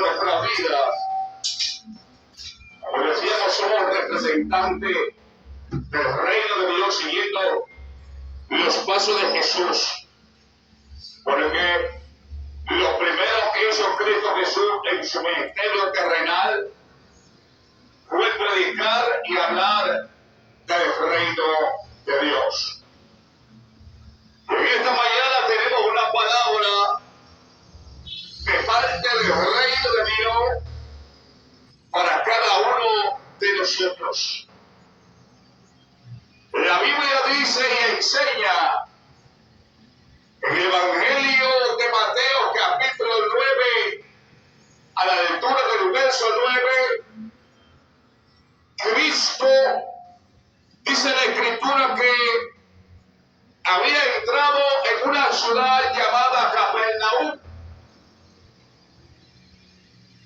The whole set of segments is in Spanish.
nuestra vida. Como decíamos, somos representantes del reino de Dios siguiendo los pasos de Jesús. Porque lo primero que hizo Cristo Jesús en su ministerio terrenal fue predicar y hablar del reino de Dios. Y en esta mañana tenemos una palabra de parte del reino de Dios para cada uno de nosotros. La Biblia dice y enseña en el Evangelio de Mateo capítulo 9, a la lectura del verso 9, Cristo dice en la Escritura que había entrado en una ciudad llamada Capernaum.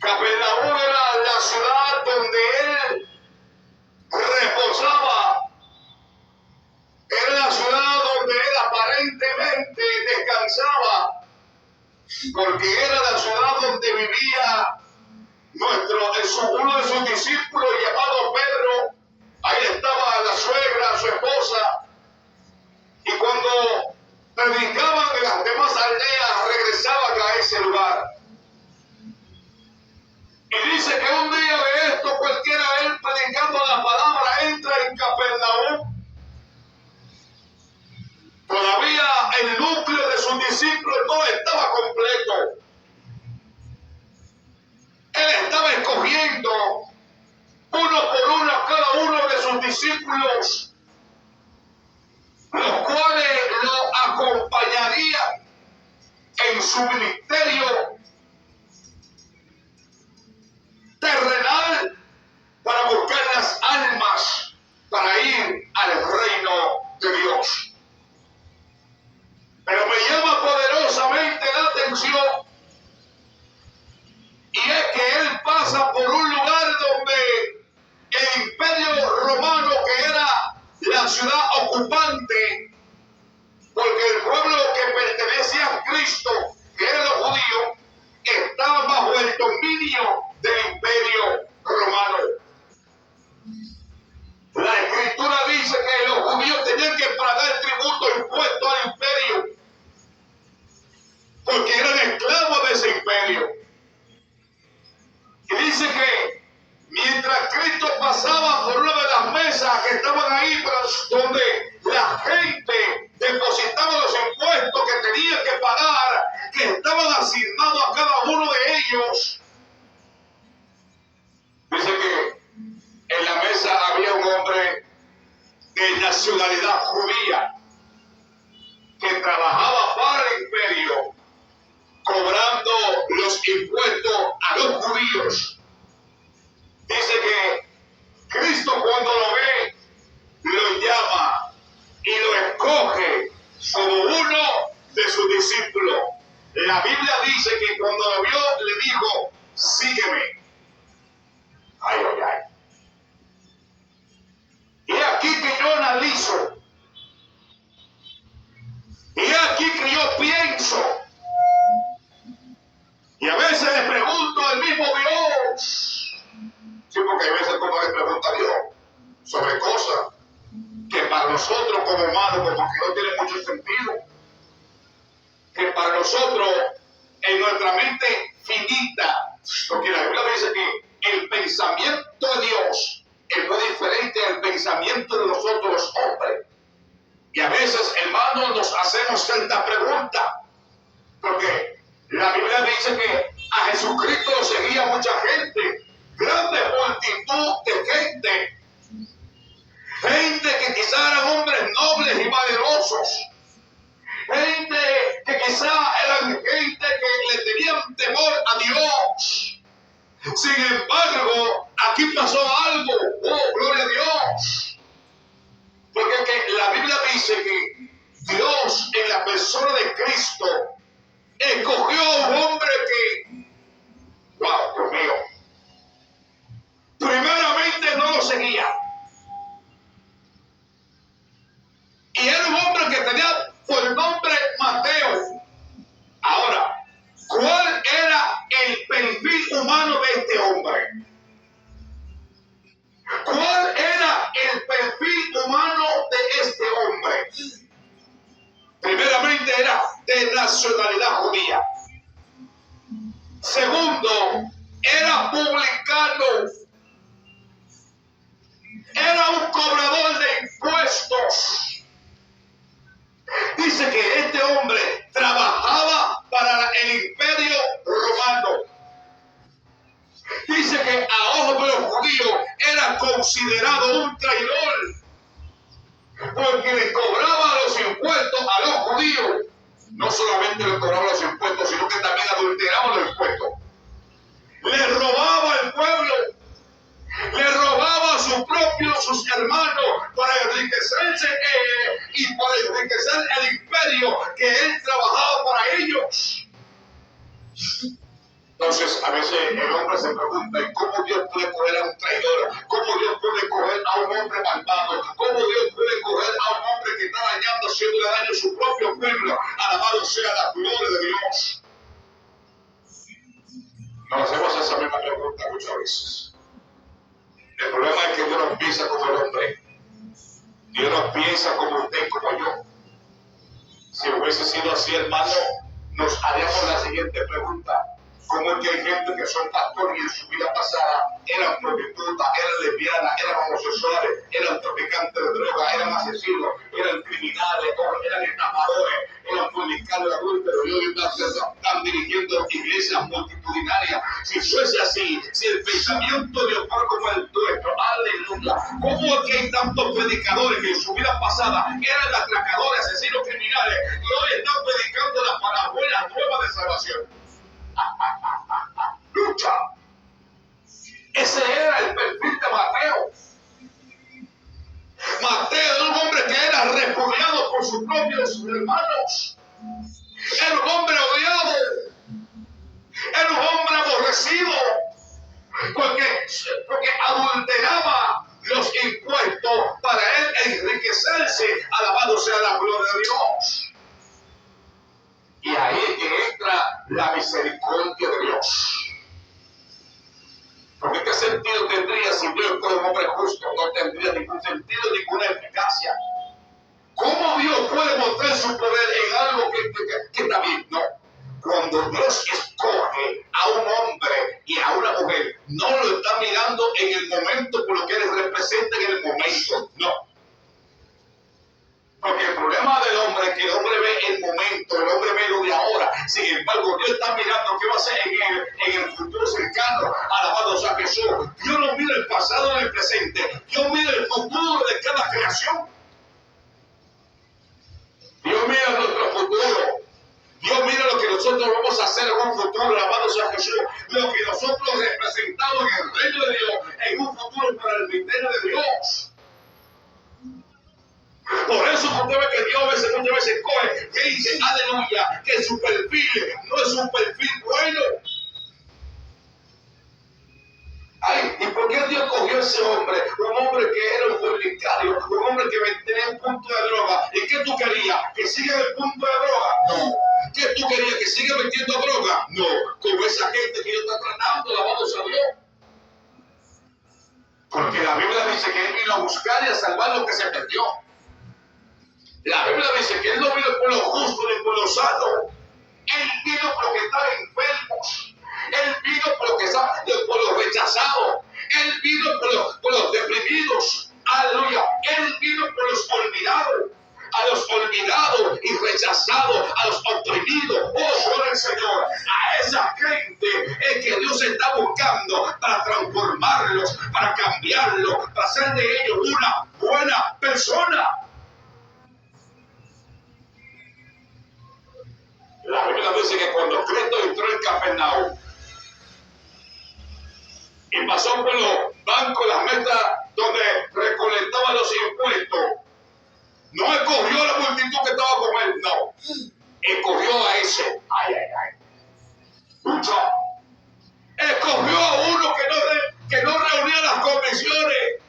Capernaum era la ciudad donde él reposaba. Era la ciudad donde él aparentemente descansaba, porque era la ciudad donde vivía uno de sus discípulos llamado Pedro. Ahí estaba la suegra, su esposa, y cuando predicaban en las demás aldeas regresaban a ese lugar. Y dice que un día de esto cualquiera él predicando la palabra entra en Capernaum. Todavía el núcleo de sus discípulos no estaba completo. Él estaba escogiendo uno por uno a cada uno de sus discípulos, los cuales lo acompañarían en su ministerio terrenal para buscar las almas para ir al reino de Dios. Pero me llama poderosamente la atención, y es que él pasa por un lugar donde el imperio romano, que era la ciudad ocupante, porque el pueblo que pertenecía a Cristo, que eran los judíos, estaba bajo el dominio del imperio romano. La Escritura dice que los judíos tenían que pagar tributo, impuesto al imperio, porque eran esclavos de ese imperio. Y dice que mientras Cristo pasaba por una de las mesas que estaban ahí, donde la gente depositaba los impuestos que tenía que pagar, que estaban asignados a cada uno de ellos, dice que en la mesa había un hombre de nacionalidad judía que trabajaba para el imperio, cobrando los impuestos a los judíos. Dice que Cristo, cuando lo ve, lo llama y lo escoge como uno de sus discípulos. La Biblia dice que cuando lo vio, le dijo: sígueme. Ay, ay, ay. Y aquí que yo analizo, y aquí que yo pienso, y a veces le pregunto al mismo Dios, sí, porque a veces como le pregunta a Dios sobre cosas que para nosotros como humanos como que no tiene mucho sentido, que para nosotros en nuestra mente finita, porque la Biblia dice que el pensamiento de Dios es muy diferente al pensamiento de nosotros los hombres. Y a veces, hermanos, nos hacemos ciertas preguntas, porque la Biblia dice que a Jesucristo lo seguía mucha gente, grande multitud de gente, gente que quizá eran hombres nobles y valerosos, gente que quizá eran gente que le tenían temor a Dios. Sin embargo, aquí pasó algo, oh, gloria a Dios, porque la Biblia dice que Dios en la persona de Cristo escogió a un hombre que, wow, Dios mío, primeramente no lo seguía. Y era un hombre que tenía por nombre Mateo. Ahora, ¿cuál era el perfil humano nacionalidad judía. Segundo, era publicano. Era un cobrador de impuestos. Dice que este hombre trabajaba para el imperio romano. Dice que a ojos de los judíos era considerado un traidor, porque le cobraba los impuestos a los judíos. No solamente le cobraba los impuestos, sino que también adulteraba los impuestos. Le robaba al pueblo, le robaba a sus hermanos para enriquecerse y para enriquecer el imperio que él trabajaba para ellos. Entonces, a veces el hombre se pregunta, ¿y cómo Dios puede coger a un traidor? ¿Cómo Dios puede coger a un hombre malvado? ¿Cómo Dios puede coger a un hombre que está dañando, haciéndole daño a su propio pueblo? Alabado sea la gloria de Dios. Nos hacemos esa misma pregunta muchas veces. El problema es que Dios no piensa como el hombre. Dios no piensa como usted, como yo. Si hubiese sido así, hermano, nos haríamos la siguiente pregunta. ¿Cómo es que hay gente que son pastores y en su vida pasada eran prostitutas, eran lesbianas, eran homosexuales, eran traficantes de droga, eran asesinos, eran criminales, eran estafadores, eran fornicarios, adúlteros, y hoy están dirigiendo iglesias multitudinarias? Si fuese así, si el pensamiento de Dios fuera como el nuestro, aleluya, ¿cómo es que hay tantos predicadores que en su vida pasada eran atracadores, asesinos, criminales, y hoy están predicando las buenas nuevas de salvación? Lucha. Ese era el perfil de Mateo. Mateo era un hombre que era repudiado por sus propios hermanos. Era un hombre odiado. Era un hombre aborrecido. Porque adulteraba los impuestos para él enriquecerse. Alabado sea la gloria de Dios. Y ahí es que entra la misericordia de Dios. Porque ¿qué sentido tendría si Dios fuera un hombre justo? No tendría ningún sentido, ninguna eficacia. ¿Cómo Dios puede mostrar su poder en algo que está bien? No. Cuando Dios escoge a un hombre y a una mujer, no lo está mirando en el momento por lo que les representa en el momento. No. Porque el problema del hombre es que el hombre ve el momento, el hombre ve lo de ahora. Sin embargo, Dios está mirando qué va a hacer en el futuro cercano. Alabado sea Jesús. Dios no mira el pasado ni el presente. Dios mira el futuro de cada creación. Dios mira nuestro futuro. Dios mira lo que nosotros vamos a hacer en un futuro. Alabado sea Jesús. Lo que nosotros representamos en el reino de Dios en un futuro para el misterio de Dios. Por eso usted ve que Dios muchas veces coge y dice, aleluya, que su perfil no es un perfil bueno. Ay, ¿y por qué Dios cogió a ese hombre? Un hombre que era un fornicario, un hombre que tenía un punto de droga. ¿Y qué tú querías? ¿Que siga en el punto de droga? No. ¿Qué tú querías? ¿Que siga metiendo droga? No. Con esa gente que Dios está tratando, alabado sea Dios. Porque la Biblia dice que Él vino a buscar y a salvar lo que se perdió. La Biblia dice que Él no vino por los justos ni por los sanos. Él vino por los que estaban enfermos. Él vino por los rechazados. Él vino por los deprimidos. Aleluya. Él vino por los olvidados. A los olvidados y rechazados, a los oprimidos. Oh, gloria al Señor. A esa gente es que Dios está buscando para transformarlos, para cambiarlos, para hacer de ellos una buena persona. La Biblia dice que cuando Cristo entró en Capernaum y pasó por los bancos, las mesas donde recolectaban los impuestos, no escogió a la multitud que estaba con él, no. Escogió a ese. Ay, ay, ay. Escucha. Escogió a uno que no reunía las comisiones.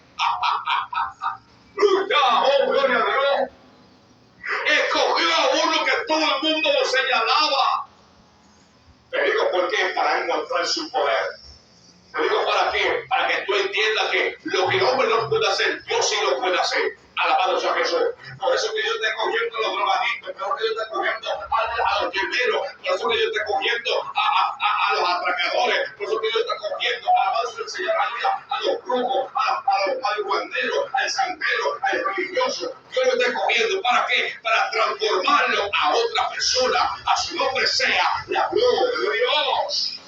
Oh, gloria a Dios. Escogió a uno que todo el mundo lo señalaba. Te digo por qué, para encontrar su poder. Te digo para qué, para que tú entiendas que lo que el hombre no puede hacer, Dios sí lo puede hacer. Alabado sea Jesús. Por eso que Dios está cogiendo a los drogadictos, pero que Dios está cogiendo a los que a otra persona. A su nombre sea la gloria de Dios.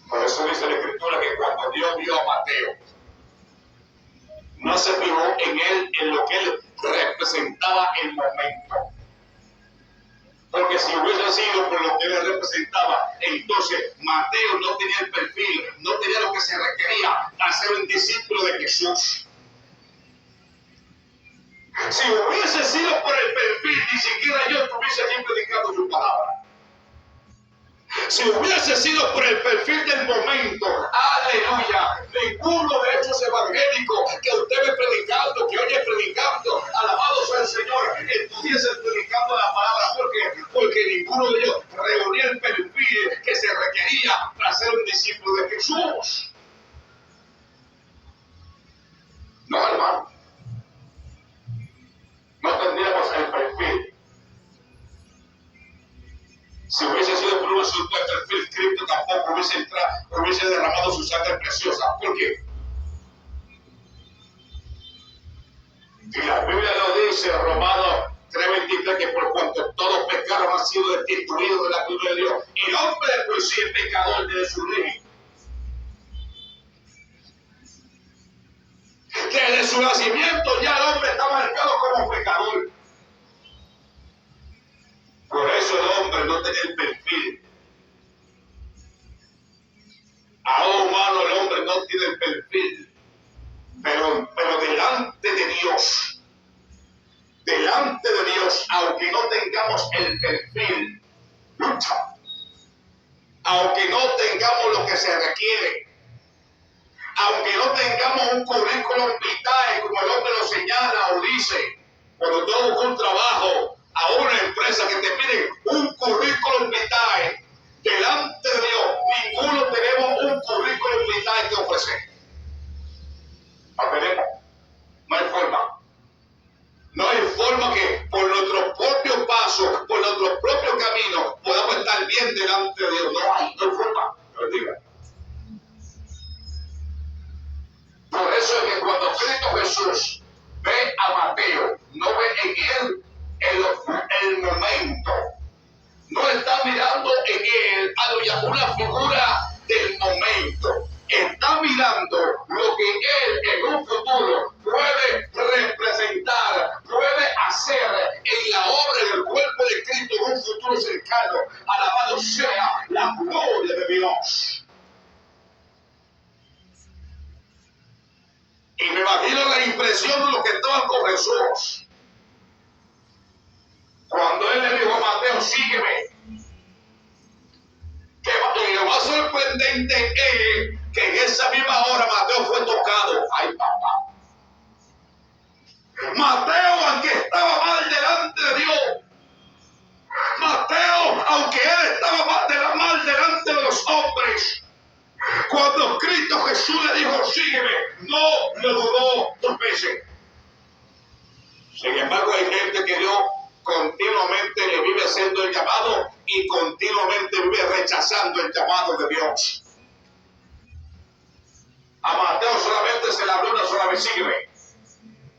Por eso dice la Escritura que cuando Dios vio a Mateo, no se fijó en él, en lo que él representaba el momento. Porque si hubiese sido por lo que él representaba, entonces Mateo no tenía el perfil, no tenía lo que se requería para ser un discípulo de Jesús. Si hubiese sido por el perfil, ni siquiera yo estuviese aquí predicando su palabra. Si hubiese sido por el perfil del momento, aleluya, ninguno de esos evangélicos que usted ve predicando, que oye predicando, alabado sea el Señor, estuviese predicando la palabra. ¿Por qué? Porque ninguno de ellos reunía el perfil que se requería para ser un discípulo de Jesús. No, hermano. No tendríamos el perfil. Si hubiese sido por un supuesto perfil, Cristo tampoco hubiese derramado su sangre preciosa. ¿Por qué? Y la Biblia lo dice, Romanos 3:23, que por cuanto todos pecaron han sido destituidos de la gloria de Dios. El hombre de por sí es pecador desde su origen. Desde su nacimiento ya el hombre está marcado como pecador. Por eso el hombre no tenía el perfil. Aún humano el hombre no tiene el perfil. Pero delante de Dios, aunque no tengamos el perfil, lucha. Aunque no tengamos lo que se requiere, aunque no tengamos un currículum vitae, como el hombre lo señala o dice, cuando tú buscas un trabajo a una empresa que te piden un currículum vitae, delante de Dios, ninguno tenemos un currículum vitae que ofrecer. No tenemos. No hay forma. No hay forma que por nuestros propios pasos, por nuestros propios caminos, podamos estar bien delante de Dios. No hay forma. No diga. Por eso es que cuando Cristo Jesús ve a Mateo, no ve en él el momento. No está mirando en él una figura del momento. Está mirando lo que él en un futuro puede representar, puede hacer en la obra del cuerpo de Cristo en un futuro cercano. Alabado sea la gloria de Dios. Y me imagino la impresión de los que estaban con Jesús. Cuando él le dijo a Mateo, sígueme. Y lo más sorprendente es que en esa misma hora Mateo fue tocado. ¡Ay, papá! Mateo, aunque estaba mal delante de Dios. Mateo, aunque él estaba mal delante de los hombres. Cuando Cristo Jesús le dijo, sígueme, no lo dudó 2 veces. Sin embargo, hay gente que Dios continuamente le vive haciendo el llamado y continuamente vive rechazando el llamado de Dios. A Mateo solamente se le abrió una sola vez, sígueme.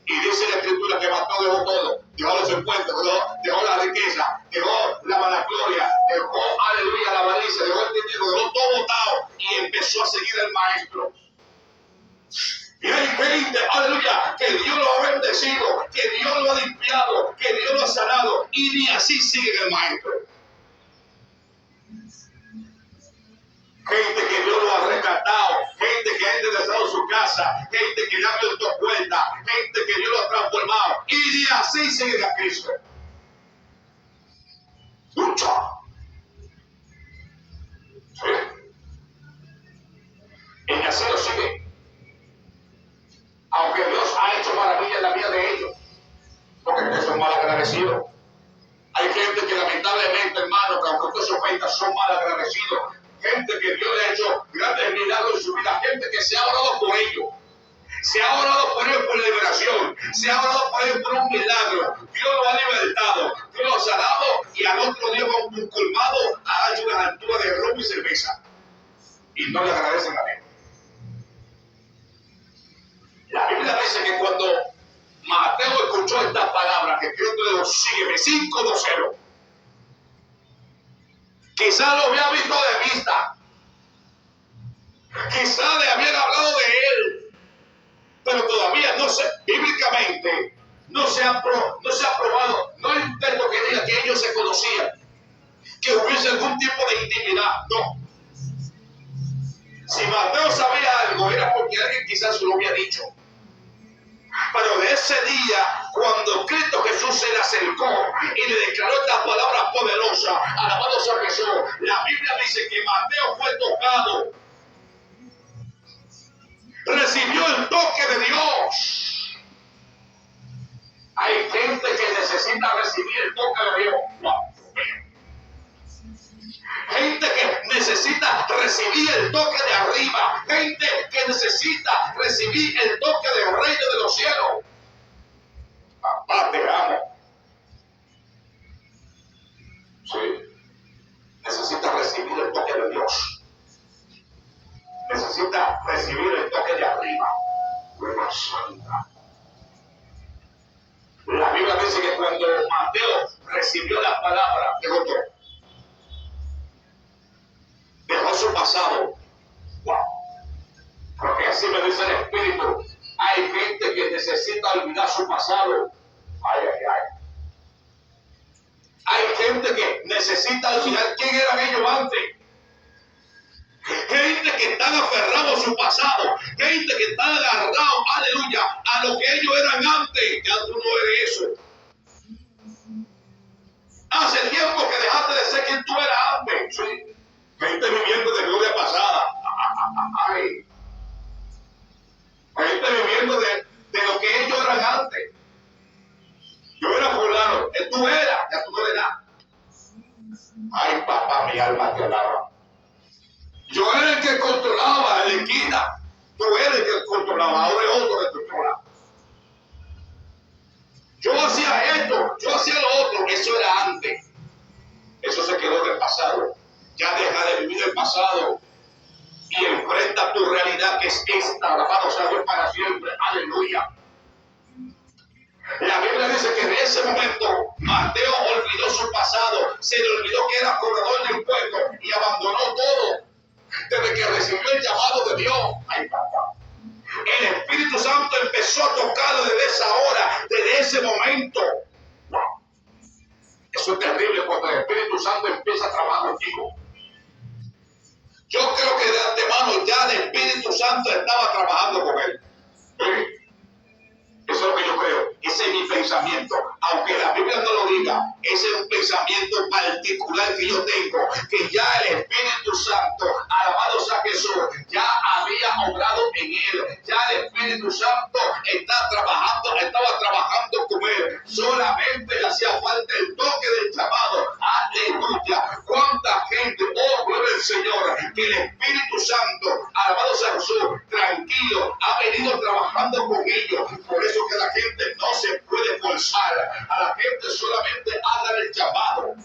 Y dice la Escritura que Mateo dejó todo. Dejó los encuentros, dejó la riqueza, dejó la vanagloria, dejó, aleluya, la avaricia, dejó el dinero, dejó todo botado y empezó a seguir al Maestro. Y hay gente, aleluya, que Dios lo ha bendecido, que Dios lo ha limpiado, que Dios lo ha sanado, y ni así sigue el Maestro. Gente que Dios lo ha rescatado, gente que ha enderezado su casa, gente que le ha abierto puertas, gente que Dios lo ha transformado, y ni así sigue a Cristo. Lucha. ¿Sí? Y así lo sigue. Aunque Dios ha hecho maravillas en la vida de ellos, porque son mal agradecidos. Hay gente que lamentablemente, hermano, que aunque usted se ofenda, son mal agradecidos. Gente que Dios le ha hecho grandes milagros en su vida, gente que se ha orado por ellos. Se ha orado por ellos por liberación, se ha orado por ellos por un milagro. Dios lo ha libertado, Dios los ha dado y al otro día con un colmado ha hecho unas alturas de ron y cerveza. Y no le agradecen a Dios. La Biblia Biblia dice que cuando Mateo escuchó esta palabra, que Cristo le dijo, sígueme, 5:0. Quizá lo había visto de vista, quizá le habían hablado de él, pero todavía no sé, bíblicamente, no se ha probado, no hay un texto que diga que ellos se conocían, que hubiese algún tipo de intimidad, no. Si Mateo sabía algo, era porque alguien quizás se lo había dicho. Pero de ese día, cuando Cristo Jesús se le acercó y le declaró esta palabra poderosa, alabado sea Jesús, la Biblia dice que Mateo fue tocado, recibió el toque de Dios. Hay gente que necesita recibir el toque de Dios. Gente que necesita recibir el toque de arriba. Gente que necesita recibir el toque del reino de los cielos. Papá, te amo. Sí. Necesita recibir el toque de Dios. Necesita recibir el toque de arriba. Buena santa. La Biblia dice que cuando Mateo recibió la palabra, dejó su pasado. Wow. Porque así me dice el Espíritu. Hay gente que necesita olvidar su pasado. Ay, ay, ay. Hay gente que necesita olvidar quién eran ellos antes. Gente que están aferrados a su pasado. Gente que está agarrado, aleluya, a lo que ellos eran antes. Ya tú no eres eso. Hace tiempo que dejaste de ser quien tú eras antes. Sí. Gente viviendo de gloria pasada. Ay. Gente viviendo de lo que ellos eran antes. Yo era fulano, tú eras, ya tú no eres nada. Ay, papá, mi alma te alaba. Yo era el que controlaba la esquina. Tú eres el que controlaba, ahora es otro que controla. Yo hacía esto, yo hacía lo otro, eso era antes. Eso se quedó en el pasado. Ya deja de vivir el pasado y enfrenta tu realidad, que es esta, alabado sea Dios para siempre. Aleluya. La Biblia dice que en ese momento Mateo olvidó su pasado, se le olvidó que era corredor de impuestos y abandonó todo desde que recibió el llamado de Dios. Ay, papá. El Espíritu Santo empezó a tocarlo desde esa hora, desde ese momento. Wow. Eso es terrible cuando el Espíritu Santo empieza a trabajar contigo. Yo creo que de antemano ya el Espíritu Santo estaba trabajando con él. ¿Sí? Eso es lo que yo creo. Ese es mi pensamiento. Aunque la Biblia no lo diga, ese es un pensamiento particular que yo tengo. Que ya el Espíritu Santo, alabado sea Jesús, ya había obrado en él. Ya el Espíritu Santo estaba trabajando con él. Solamente le hacía falta el toque del llamado. Aleluya. ¿Cuánta gente, oh gloria al Señor, que el Espíritu Santo, alabado sea Jesús, tranquilo, ha venido trabajando con ellos? Por eso que la gente no se puede forzar, a la gente solamente haga el llamado.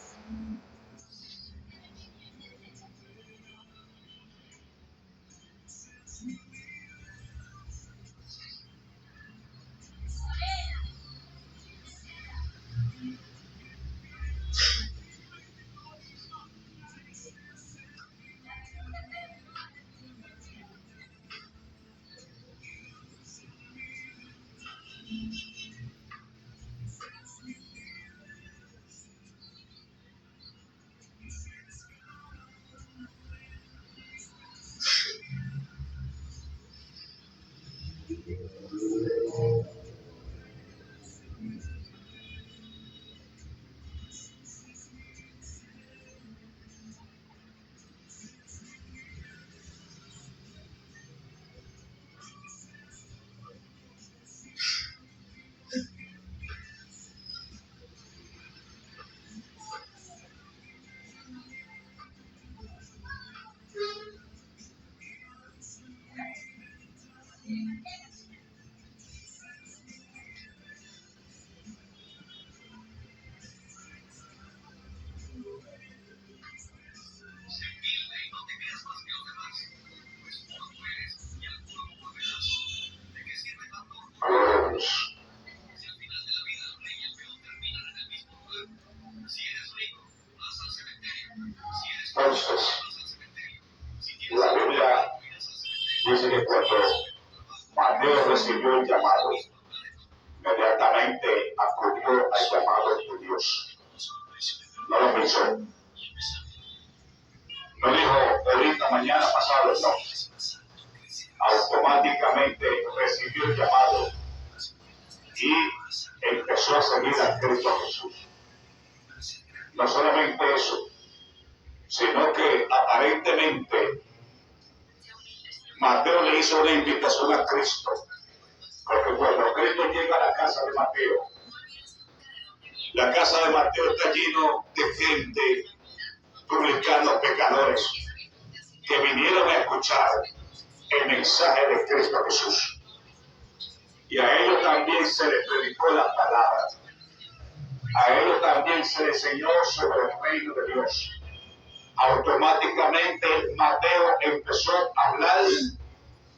recibió el llamado, inmediatamente acudió al llamado de Dios. No lo pensó. No dijo ahorita, mañana, pasado, no. Automáticamente recibió el llamado y empezó a seguir a Cristo Jesús. No solamente eso, sino que aparentemente Mateo le hizo una invitación a Cristo, porque cuando Cristo llega a la casa de Mateo, la casa de Mateo está lleno de gente, publicanos, pecadores, que vinieron a escuchar el mensaje de Cristo Jesús. Y a ellos también se les predicó la palabra. A ellos también se les enseñó sobre el reino de Dios. Automáticamente Mateo empezó a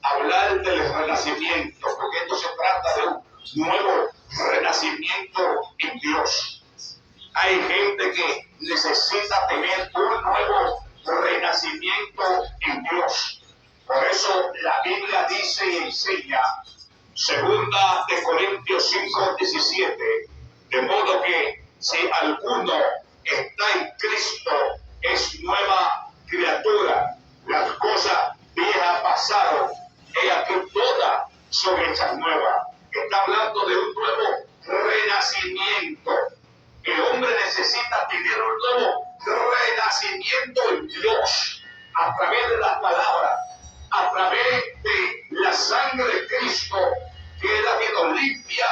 hablar del renacimiento, porque esto se trata de un nuevo renacimiento en Dios. Hay gente que necesita tener un nuevo renacimiento en Dios. Por eso la Biblia dice y enseña, 2 de Corintios 5:17, de modo que si alguno está en Cristo, es nueva criatura. Las cosas viejas pasaron, he aquí todas son hechas nuevas. Está hablando de un nuevo renacimiento. El hombre necesita tener un nuevo renacimiento en Dios, a través de la palabra, a través de la sangre de Cristo, que es la que nos limpia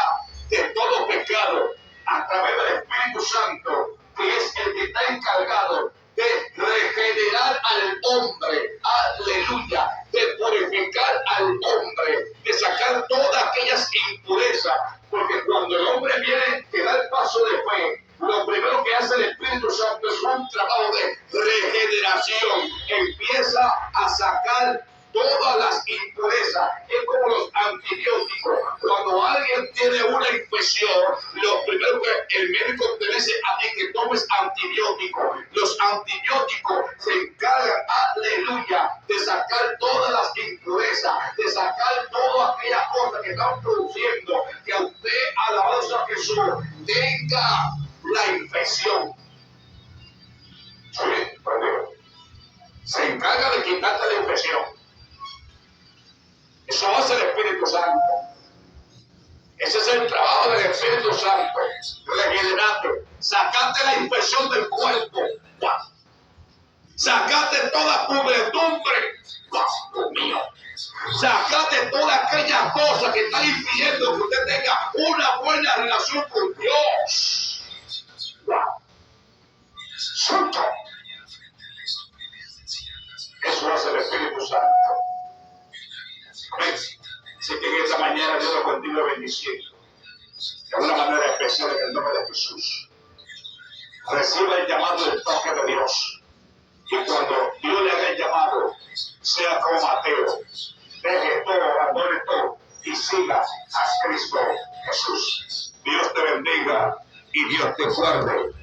de todo pecado, a través del Espíritu Santo, que es el que está encargado de regenerar al hombre, aleluya, de purificar al hombre, de sacar todas aquellas impurezas, porque cuando el hombre viene que da el paso de fe, lo primero que hace el Espíritu Santo es un trabajo de regeneración, empieza a sacar todas las impurezas. Es como los antibióticos. Cuando alguien tiene una infección, lo primero que el médico te dice a ti que tomes antibióticos. Los antibióticos se encargan, aleluya, de sacar todas las impurezas, de sacar todas aquellas cosas que están produciendo que a usted, alabado a Jesús, tenga la infección. Sí, se encarga de quitarte la infección. Eso hace el Espíritu Santo. Ese es el trabajo del Espíritu Santo. Regenerarte. Sacate la infección del cuerpo. Sacate toda pudredumbre. Dios mío. Sacate todas aquellas cosas que están impidiendo que usted tenga una buena relación con Dios. Santo. Eso hace el Espíritu Santo. Amén. Así que en esta mañana Dios lo continúe bendiciendo de una manera especial en el nombre de Jesús. Reciba el llamado del toque de Dios. Y cuando Dios le haga el llamado, sea como Mateo. Deje todo, abandone todo y siga a Cristo Jesús. Dios te bendiga y Dios te guarde.